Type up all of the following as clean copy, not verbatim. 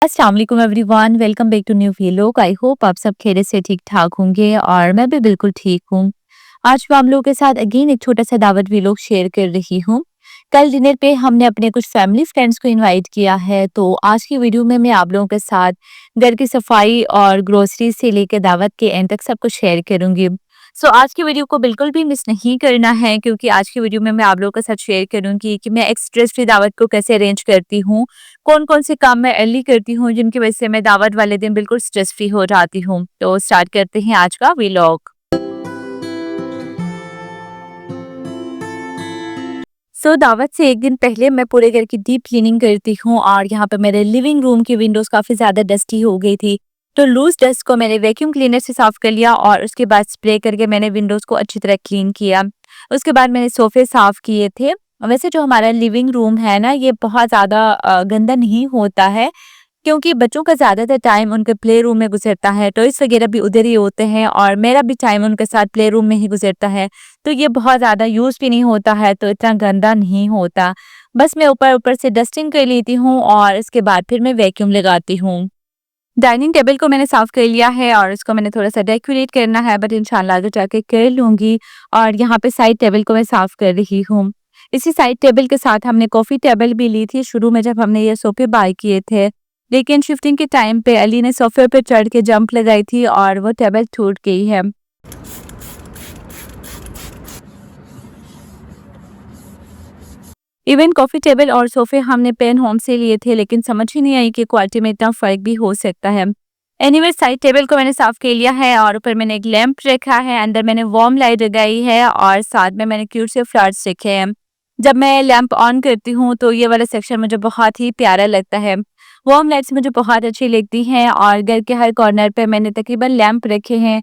अस्सलाम वालेकुम everyone, welcome back to new vlog. I hope आप सब खैरियत से ठीक ठाक होंगे और मैं भी बिल्कुल ठीक हूँ। आज मैं आप लोगों के साथ अगेन एक छोटा सा दावत व्लॉग शेयर कर रही हूँ। कल डिनर पे हमने अपने कुछ फैमिली फ्रेंड्स को इनवाइट किया है, तो आज की वीडियो में मैं आप लोगों के साथ घर की सफाई और ग्रोसरी से लेकर दावत के एंड तक सब कुछ शेयर करूंगी। आज की वीडियो को बिल्कुल भी मिस नहीं करना है, क्योंकि आज की वीडियो में मैं आप लोगों के साथ शेयर करूंगी कि मैं एक स्ट्रेस फ्री दावत को कैसे अरेंज करती हूँ, कौन-कौन से काम मैं अर्ली करती हूँ जिनकी वजह से मैं दावत वाले दिन बिल्कुल स्ट्रेस फ्री हो जाती हूँ। तो स्टार्ट करते हैं आज का व्लॉग। दावत से एक दिन पहले मैं पूरे घर की डीप क्लीनिंग करती हूँ और यहाँ पे मेरे लिविंग रूम की विंडोज काफी ज्यादा डस्टी हो गई थी। तो लूज डस्ट को मैंने वैक्यूम क्लीनर से साफ कर लिया और उसके बाद स्प्रे करके मैंने विंडोज को अच्छी तरह क्लीन किया। उसके बाद मैंने सोफे साफ किए थे। वैसे जो हमारा लिविंग रूम है ना, ये बहुत ज्यादा गंदा नहीं होता है, क्योंकि बच्चों का ज़्यादातर टाइम उनके प्ले रूम में गुजरता है, टॉयज़ वगैरह भी उधर ही होते हैं और मेरा भी टाइम उनके साथ प्ले रूम में ही गुजरता है। तो ये बहुत ज़्यादा यूज़ भी नहीं होता है, तो इतना गंदा नहीं होता। बस मैं ऊपर-ऊपर से डस्टिंग कर लेती हूँ और इसके बाद फिर मैं वैक्यूम लगाती हूँ। डाइनिंग टेबल को मैंने साफ़ कर लिया है और इसको मैंने थोड़ा-सा डेकोरेट करना है, बट इंशाल्लाह आगे जाके कर लूँगी। और यहाँ पे साइड टेबल को मैं साफ़ कर रही हूँ। इसी साइड टेबल के साथ हमने कॉफ़ी टेबल भी ली थी शुरू में जब हमने ये सोफ़े बाय किए थे। लेकिन शिफ्टिंग के टाइम पे अली ने सोफ़े पे चढ़ के जंप लगाई थी और वो टेबल टूट गई है। इवन कॉफ़ी टेबल और सोफ़े हमने पेन होम से लिए थे, लेकिन समझ ही नहीं आई कि क्वालिटी में इतना फ़र्क भी हो सकता है। एनीवे साइड टेबल को मैंने साफ़ कर लिया है और ऊपर मैंने एक लैंप रखा है, अंदर मैंने वार्म लाइट लगाई है और साथ में मैंने क्यूट से फ्लावर्स रखे हैं। जब मैं लैंप ऑन करती हूँ तो ये वाला सेक्शन मुझे बहुत ही प्यारा लगता है। वार्म लाइट्स मुझे बहुत अच्छी लगती हैं और घर के हर कॉर्नर पे मैंने तकरीबन लैंप रखे हैं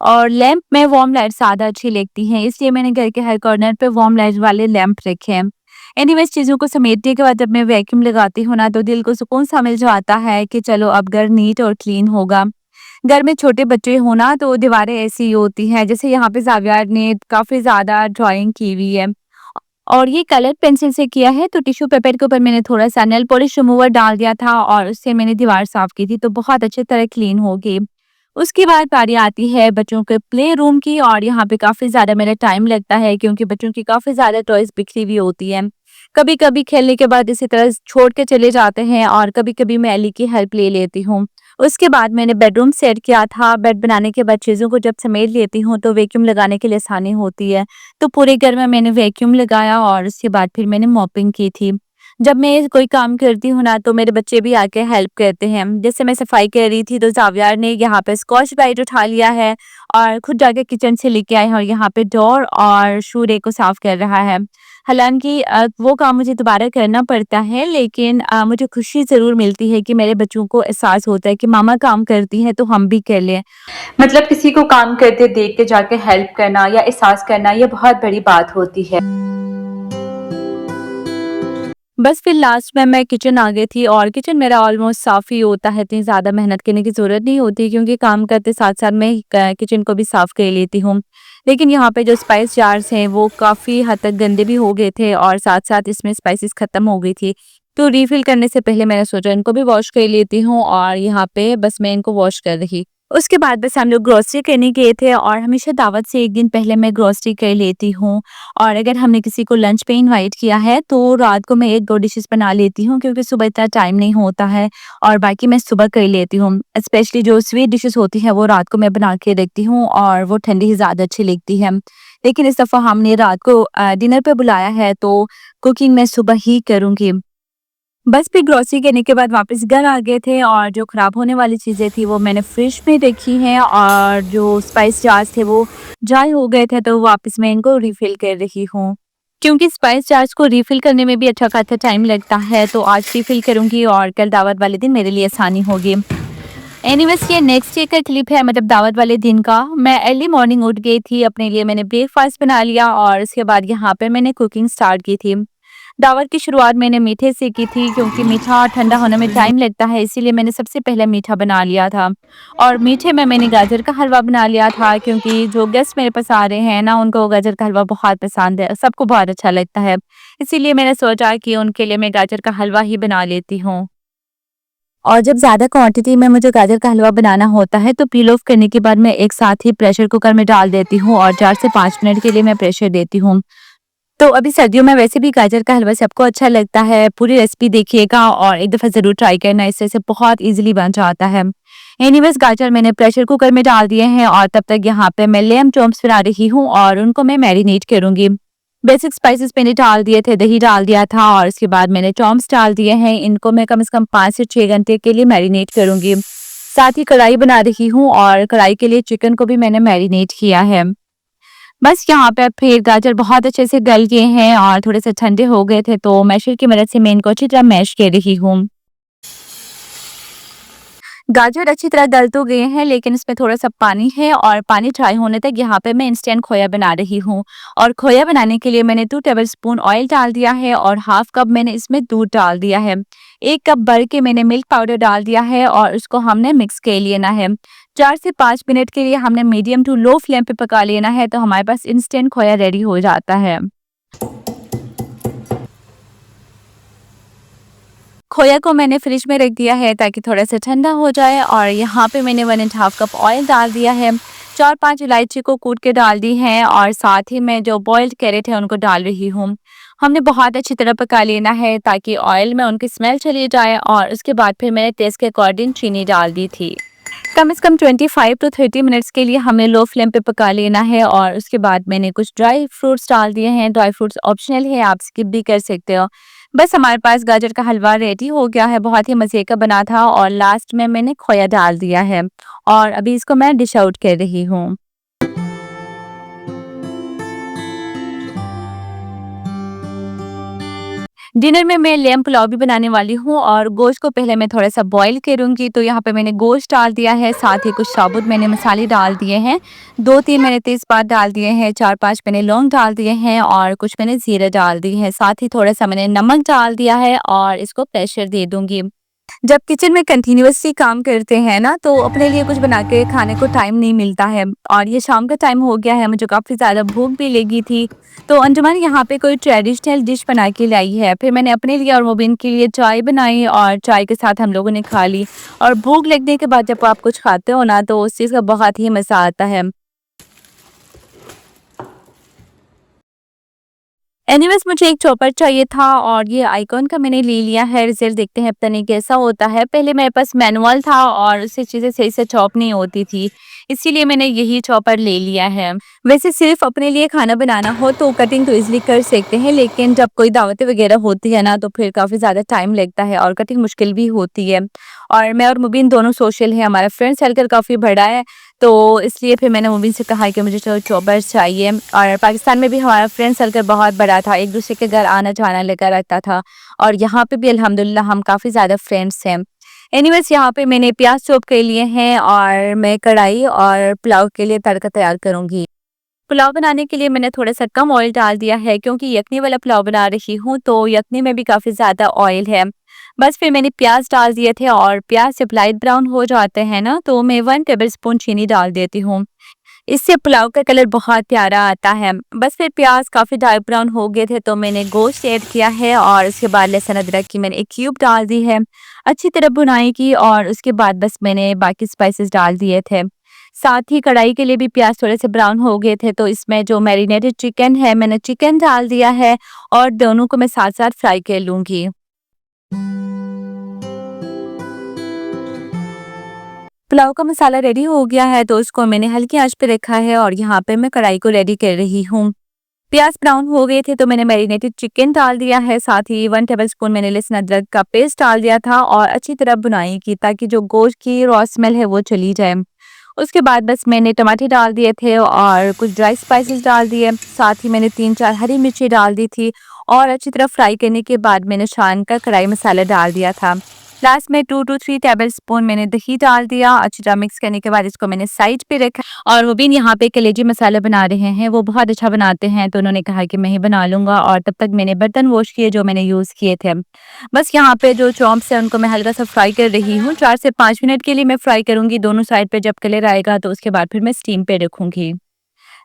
और लैंप में वार्म लाइट ज़्यादा अच्छी लगती हैं, इसलिए मैंने घर के हर कॉर्नर पे वार्म लाइट वाले लैंप रखे हैं। एनीवेज़ चीज़ों को समेटने के बाद जब मैं वैक्यूम लगाती हूँ ना, तो दिल को सुकून सा मिल जाता है कि चलो अब घर नीट और क्लीन होगा। घर में छोटे बच्चे हो ना, तो दीवारें ऐसी ही होती हैं। जैसे यहाँ पे ज़ावियार ने काफ़ी ज़्यादा ड्राइंग की हुई है और ये कलर पेंसिल से किया है, तो टिश्यू पेपर के ऊपर मैंने थोड़ा-सा नेल पॉलिश रिमूवर डाल दिया था और उससे मैंने दीवार साफ़ की थी, तो बहुत अच्छी तरह क्लीन हो गई। उसके बाद बारी आती है बच्चों के प्ले रूम की और यहाँ पे काफ़ी ज़्यादा मेरा टाइम लगता है, क्योंकि बच्चों की काफ़ी ज़्यादा टॉयज़ बिखरी हुई होती हैं। कभी-कभी खेलने के बाद इसी तरह छोड़ के चले जाते हैं और कभी-कभी मैं अली की हेल्प ले लेती हूँ। उसके बाद मैंने बेडरूम सेट किया था। बेड बनाने के बाद चीज़ों को जब समेट लेती हूँ तो वैक्यूम लगाने के लिए आसानी होती है। तो पूरे घर में मैंने वैक्यूम लगाया और उसके बाद फिर मैंने मॉपिंग की थी। जब मैं कोई काम करती हूँ ना, तो मेरे बच्चे भी आके हेल्प करते हैं। जैसे मैं सफाई कर रही थी तो ज़ावियार ने यहाँ पे स्कॉच ब्राइट उठा लिया है और खुद जाके किचन से लेके आए हैं और यहाँ पे डोर और शू रैक को साफ कर रहा है। हालाँकि वो काम मुझे दोबारा करना पड़ता है, लेकिन मुझे खुशी ज़रूर मिलती है कि मेरे बच्चों को एहसास होता है कि मामा काम करती हैं तो हम भी कर लें। मतलब किसी को काम करते देख के जाके हेल्प करना या एहसास करना, ये बहुत बड़ी बात होती है। बस फिर लास्ट में मैं किचन आ गई थी और किचन मेरा ऑलमोस्ट साफ़ ही होता है, इतनी ज़्यादा मेहनत करने की ज़रूरत नहीं होती, क्योंकि काम करते साथ-साथ मैं किचन को भी साफ़ कर लेती हूँ। लेकिन यहाँ पे जो स्पाइस जार्स हैं वो काफ़ी हद तक गंदे भी हो गए थे और साथ-साथ इसमें स्पाइसेस ख़त्म हो गई थी। तो रिफ़िल करने से पहले मैंने सोचा इनको भी वॉश कर लेती हूँ और यहाँ पे बस मैं इनको वॉश कर रही। उसके बाद बस हम लोग ग्रोसरी करने गए थे और हमेशा दावत से 1 दिन पहले मैं ग्रोसरी कर लेती हूँ। और अगर हमने किसी को लंच पे इनवाइट किया है तो रात को मैं 1-2 डिशेस बना लेती हूँ, क्योंकि सुबह इतना टाइम नहीं होता है और बाकी मैं सुबह कर लेती हूँ। स्पेशली जो स्वीट डिशेस होती हैं वो रात को मैं बना के रखती हूँ और वो ठंडी ही ज़्यादा अच्छी लगती है। लेकिन इस दफ़ा हमने रात को डिनर पे बुलाया है, तो कुकिंग मैं सुबह ही करूँगी। बस फिर ग्रोसरी करने के बाद वापस घर आ गए थे और जो ख़राब होने वाली चीज़ें थी वो मैंने फ्रिज में रखी हैं और जो स्पाइस जार्स थे वो ड्राई हो गए थे, तो वापस मैं इनको रिफ़िल कर रही हूँ। क्योंकि स्पाइस जार्स को रिफ़िल करने में भी अच्छा खासा टाइम लगता है, तो आज रिफ़िल करूँगी और कल दावत वाले दिन मेरे लिए आसानी होगी। एनीवेज़ ये नेक्स्ट डे का क्लिप है, मतलब दावत वाले दिन का। मैं अर्ली मॉर्निंग उठ गई थी, अपने लिए मैंने ब्रेकफ़ास्ट बना लिया और उसके बाद यहाँ पे मैंने कुकिंग स्टार्ट की थी। दावत की शुरुआत मैंने मीठे से की थी, क्योंकि मीठा ठंडा होने में टाइम लगता है, इसीलिए मैंने सबसे पहले मीठा बना लिया था। और मीठे में मैंने गाजर का हलवा बना लिया था, क्योंकि जो गेस्ट मेरे पास आ रहे हैं ना, उनको गाजर का हलवा बहुत पसंद है, सबको बहुत अच्छा लगता है। इसीलिए मैंने सोचा कि उनके लिए मैं गाजर का हलवा ही बना लेती हूँ। और जब ज़्यादा क्वांटिटी में मुझे गाजर का हलवा बनाना होता है तो पील ऑफ करने के बाद मैं एक साथ ही प्रेशर कुकर में डाल देती हूँ और 4 से 5 मिनट के लिए मैं प्रेशर देती हूँ। तो अभी सर्दियों में वैसे भी गाजर का हलवा सबको अच्छा लगता है। पूरी रेसिपी देखिएगा और एक दफ़ा ज़रूर ट्राई करना, इससे बहुत ईज़िली बन जाता है। एनीवेज़ गाजर मैंने प्रेशर कुकर में डाल दिए हैं और तब तक यहाँ पे मैं लेम चॉप्स बना रही हूँ और उनको मैं मैरिनेट करूँगी। बेसिक स्पाइसेस मैंने डाल दिए थे, दही डाल दिया था और उसके बाद मैंने चॉम्स डाल दिए हैं। इनको मैं कम से कम 5 से 6 घंटे के लिए मैरिनेट करूँगी। साथ ही कढ़ाई बना रही हूँ और कढ़ाई के लिए चिकन को भी मैंने मैरिनेट किया है। बस यहाँ पे फिर गाजर बहुत अच्छे से गल गए हैं और थोड़े से ठंडे हो गए थे, तो मैशर की मदद से मैं इनको अच्छी तरह मैश कर रही हूँ। गाजर अच्छी तरह गल तो गए हैं लेकिन इसमें थोड़ा-सा पानी है और पानी ड्राई होने तक यहाँ पे मैं इंस्टेंट खोया बना रही हूँ। और खोया बनाने के लिए मैंने 2 टेबलस्पून ऑयल डाल दिया है और हाफ कप मैंने इसमें दूध डाल दिया है। 1 कप भर के मैंने मिल्क पाउडर डाल दिया है और उसको हमने मिक्स कर लेना है। 4 से 5 मिनट के लिए हमने मीडियम टू लो फ्लेम पे पका लेना है, तो हमारे पास इंस्टेंट खोया रेडी हो जाता है। खोया को मैंने फ्रिज में रख दिया है ताकि थोड़ा सा ठंडा हो जाए और यहाँ पे मैंने 1 एंड हाफ कप ऑयल डाल दिया है। 4-5 इलायची को कूट के डाल दी है और साथ ही मैं जो बॉइल्ड कैरेट है उनको डाल रही हूँ। हमने बहुत अच्छी तरह पका लेना है ताकि ऑयल में उनकी स्मेल चली जाए और उसके बाद फिर मैंने टेस्ट के अकॉर्डिंग चीनी डाल दी थी। कम से कम 25 टू 30 मिनट्स के लिए हमें लो फ्लेम पे पका लेना है और उसके बाद मैंने कुछ ड्राई फ्रूट्स डाल दिए हैं। ड्राई फ्रूट्स ऑप्शनल है, आप स्किप भी कर सकते हो। बस हमारे पास गाजर का हलवा रेडी हो गया है, बहुत ही मज़े का बना था और लास्ट में मैंने खोया डाल दिया है और अभी इसको मैं डिश आउट कर रही हूँ। डिनर में मैं लेम पुलाव भी बनाने वाली हूँ और गोश्त को पहले मैं थोड़ा-सा बॉयल करूँगी, तो यहाँ पे मैंने गोश्त डाल दिया है, साथ ही कुछ साबुत मैंने मसाले डाल दिए हैं। 2-3 मैंने तेज़पात डाल दिए हैं, 4-5 मैंने लौंग डाल दिए हैं और कुछ मैंने ज़ीरा डाल दी है। साथ ही थोड़ा-सा मैंने नमक डाल दिया है और इसको प्रेशर दे दूँगी। जब किचन में कंटिन्यूअसली काम करते हैं ना, तो अपने लिए कुछ बना के खाने को टाइम नहीं मिलता है और ये शाम का टाइम हो गया है, मुझे काफ़ी ज़्यादा भूख भी लगी थी। तो अंजुमन यहाँ पे कोई ट्रेडिशनल डिश बना के लाई है। फिर मैंने अपने लिए और मुबीन के लिए चाय बनाई और चाय के साथ हम लोगों ने खा ली। और भूख लगने के बाद जब आप कुछ खाते हो ना, तो उस चीज़ का बहुत ही मज़ा आता है। एनीवेज़ मुझे एक चॉपर चाहिए था और ये आइकॉन का मैंने ले लिया है। रिज़ल्ट देखते हैं पता नहीं कैसा होता है। पहले मेरे पास मैनुअल था और उससे चीज़ें सही से चॉप नहीं होती थी, इसीलिए मैंने यही चॉपर ले लिया है। वैसे सिर्फ़ अपने लिए खाना बनाना हो तो कटिंग तो ईज़िली कर सकते हैं, लेकिन जब कोई दावतें वग़ैरह होती है ना, तो फिर काफ़ी ज़्यादा टाइम लगता है और कटिंग मुश्किल भी होती है। और मैं और मुबीन दोनों सोशल हैं, हमारा फ्रेंड सर्कल काफ़ी बड़ा है, तो इसलिए फिर मैंने मुबीन से कहा कि मुझे चॉपर्स चाहिए। और पाकिस्तान में भी हमारा फ्रेंड सर्कल बहुत बड़ा था, एक-दूसरे के घर आना-जाना लगा रहता था और यहाँ पे भी अल्हम्दुलिल्लाह हम काफ़ी ज़्यादा फ्रेंड्स हैं। एनीवेज़ यहाँ पे मैंने प्याज़ चॉप कर लिए हैं और मैं कढ़ाई और पुलाव के लिए तड़का तैयार करूँगी। पुलाव बनाने के लिए मैंने थोड़ा-सा कम ऑयल डाल दिया है क्योंकि यखनी वाला पुलाव बना रही हूँ, तो यखनी में भी काफ़ी ज़्यादा ऑयल है। बस फिर मैंने प्याज़ डाल दिए थे और प्याज़ जब लाइट ब्राउन हो जाते हैं ना, तो मैं 1 टेबलस्पून चीनी डाल देती हूँ। इससे पुलाव का कलर बहुत प्यारा आता है। बस फिर प्याज़ काफ़ी डार्क ब्राउन हो गए थे, तो मैंने गोश्त ऐड किया है और उसके बाद लहसुन अदरक की मैंने 1 क्यूब डाल दी है। अच्छी तरह भुनाई की और उसके बाद बस मैंने बाकी स्पाइसेस डाल दिए थे। साथ ही कढ़ाई के लिए भी प्याज़ थोड़े से ब्राउन हो गए थे, तो इसमें जो मैरिनेटेड चिकन है, मैंने चिकन डाल दिया है और दोनों को मैं साथ-साथ फ्राई कर लूँगी। पुलाव का मसाला रेडी हो गया है, तो उसको मैंने हल्की आंच पे रखा है और यहाँ पे मैं कढ़ाई को रेडी कर रही हूँ। प्याज ब्राउन हो गए थे, तो मैंने मैरिनेटेड चिकन डाल दिया है, साथ ही 1 टेबलस्पून मैंने लहसुन अदरक का पेस्ट डाल दिया था और अच्छी तरह भुनाई की ताकि जो गोश्त की रॉ स्मेल है वो चली जाए। उसके बाद बस मैंने टमाटर डाल दिए थे और कुछ ड्राई स्पाइसेस डाल दिए, साथ ही मैंने 3-4 हरी मिर्ची डाल दी थी और अच्छी तरह फ्राई करने के बाद मैंने छान कर कढ़ाई मसाला डाल दिया था। लास्ट में 2 टू 3 टेबलस्पून मैंने दही डाल दिया। अच्छी तरह मिक्स करने के बाद इसको मैंने साइड पे रखा और मुबीन यहाँ पे कलेजी मसाला बना रहे हैं, वो बहुत अच्छा बनाते हैं, तो उन्होंने कहा कि मैं ही बना लूँगा और तब तक मैंने बर्तन वॉश किए जो मैंने यूज़ किए थे। बस यहाँ पे जो चॉम्प्स हैं उनको मैं हल्का सा फ्राई कर रही हूँ, 4 से 5 मिनट के लिए मैं फ्राई करूँगी दोनों साइड पे, जब कलर आएगा तो उसके बाद फिर मैं स्टीम पे रखूँगी।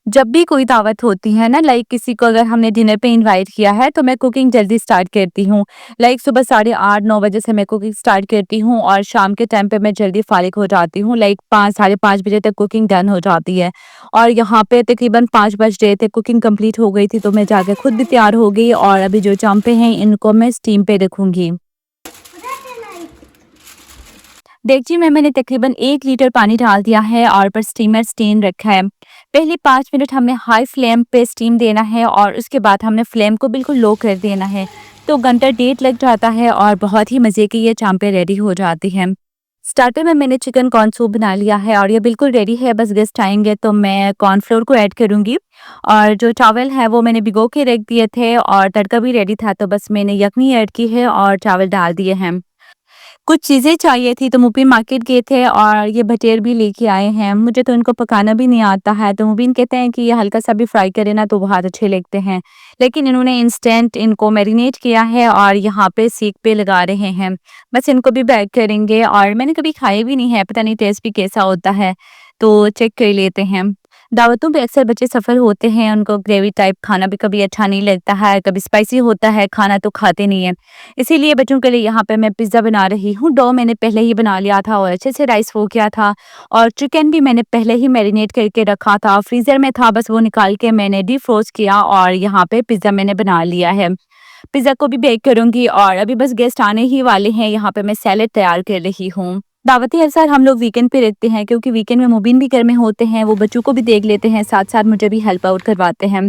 जब भी कोई दावत होती है ना, लाइक किसी को अगर हमने डिनर पे इनवाइट किया है तो मैं कुकिंग जल्दी स्टार्ट करती हूँ। लाइक सुबह 8:30-9 बजे से मैं कुकिंग स्टार्ट करती हूँ और शाम के टाइम पे मैं जल्दी फारिग हो जाती हूँ। लाइक 5 साढ़े 5 बजे तक कुकिंग डन हो जाती है और यहाँ पे तकरीबन 5 बज रहे थे, कुकिंग कंप्लीट हो गई थी, तो मैं जाके खुद भी तैयार हो गई और अभी जो चांपे हैं इनको मैं स्टीम पे रखूँगी। डेगची में मैंने तकरीबन 1 लीटर पानी डाल दिया है और ऊपर स्टीमर स्टैंड रखा है। पहले 5 मिनट हमने हाई फ्लेम पे स्टीम देना है और उसके बाद हमने फ्लेम को बिल्कुल लो कर देना है। तो घंटा डेढ़ लग जाता है और बहुत ही मज़े की ये चांपे रेडी हो जाती हैं। स्टार्टर में मैंने चिकन कॉर्न सूप बना लिया है और ये बिल्कुल रेडी है, बस गेस्ट आएँगे तो मैं कॉर्नफ्लोर को ऐड करूँगी। और जो चावल है वो मैंने भिगो के रख दिए थे और तड़का भी रेडी था, तो बस मैंने यखनी ऐड की है और चावल डाल दिए हैं। कुछ चीज़ें चाहिए थी तो मुबीन मार्केट गए थे और ये भटेर भी लेके आए हैं। मुझे तो इनको पकाना भी नहीं आता है, तो मुबीन कहते हैं कि ये हल्का-सा भी फ्राई करें ना तो बहुत अच्छे लगते हैं। लेकिन इन्होंने इंस्टेंट इनको मैरिनेट किया है और यहाँ पे सीख पे लगा रहे हैं। बस इनको भी बैक करेंगे और मैंने कभी खाए भी नहीं है, पता नहीं टेस्ट भी कैसा होता है, तो चेक कर लेते हैं। दावतों पे अक्सर बच्चे सफ़र होते हैं, उनको ग्रेवी टाइप खाना भी कभी अच्छा नहीं लगता है, कभी स्पाइसी होता है खाना तो खाते नहीं हैं। इसीलिए बच्चों के लिए यहाँ पे मैं पिज़्ज़ा बना रही हूँ। डो मैंने पहले ही बना लिया था और अच्छे से राइस हो गया था और चिकन भी मैंने पहले ही मैरिनेट करके रखा था, फ्रीज़र में था, बस वो निकाल के मैंने डिफ्रोस्ट किया और यहाँ पे पिज़्ज़ा मैंने बना लिया है। पिज़्ज़ा को भी बेक करूँगी और अभी बस गेस्ट आने ही वाले हैं, यहाँ पे मैं सैलेड तैयार कर रही हूँ। दावतें अक्सर हम लोग वीकेंड पे रखते हैं क्योंकि वीकेंड में मुबीन भी घर में होते हैं, वो बच्चों को भी देख लेते हैं, साथ-साथ मुझे भी हेल्प आउट करवाते हैं।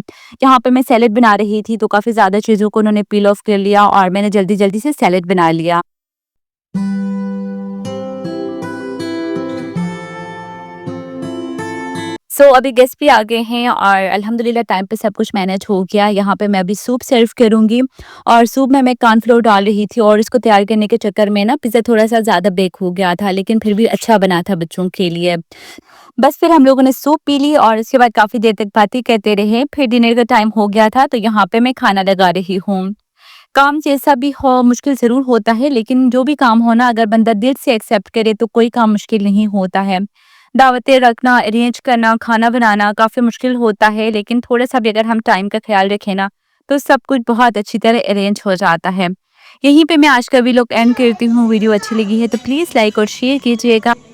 यहाँ पे मैं सैलेड बना रही थी तो काफ़ी ज़्यादा चीज़ों को उन्होंने पील ऑफ कर लिया और मैंने जल्दी-जल्दी से सैलेड बना लिया। अभी गेस्ट भी आ गए हैं और अल्हम्दुलिल्लाह टाइम पे सब कुछ मैनेज हो गया। यहाँ पे मैं अभी सूप सर्व करूँगी और सूप में मैं कॉर्नफ्लोर डाल रही थी और इसको तैयार करने के चक्कर में ना पिज़्ज़ा थोड़ा-सा ज़्यादा बेक हो गया था, लेकिन फिर भी अच्छा बना था बच्चों के लिए। बस फिर हम लोगों ने सूप पी ली और उसके बाद काफ़ी देर तक बातें करते रहे। फिर डिनर का टाइम हो गया था, तो यहाँ पे मैं खाना लगा रही हूँ। काम जैसा भी हो मुश्किल ज़रूर होता है, लेकिन जो भी काम हो ना अगर बंदा दिल से एक्सेप्ट करे तो कोई काम मुश्किल नहीं होता है। दावतें रखना, अरेंज करना, खाना बनाना काफ़ी मुश्किल होता है, लेकिन थोड़ा-सा भी अगर हम टाइम का ख़्याल रखें ना, तो सब कुछ बहुत अच्छी तरह अरेंज हो जाता है। यहीं पे मैं आज का व्लॉग एंड करती हूँ। वीडियो अच्छी लगी है तो प्लीज़ लाइक और शेयर कीजिएगा।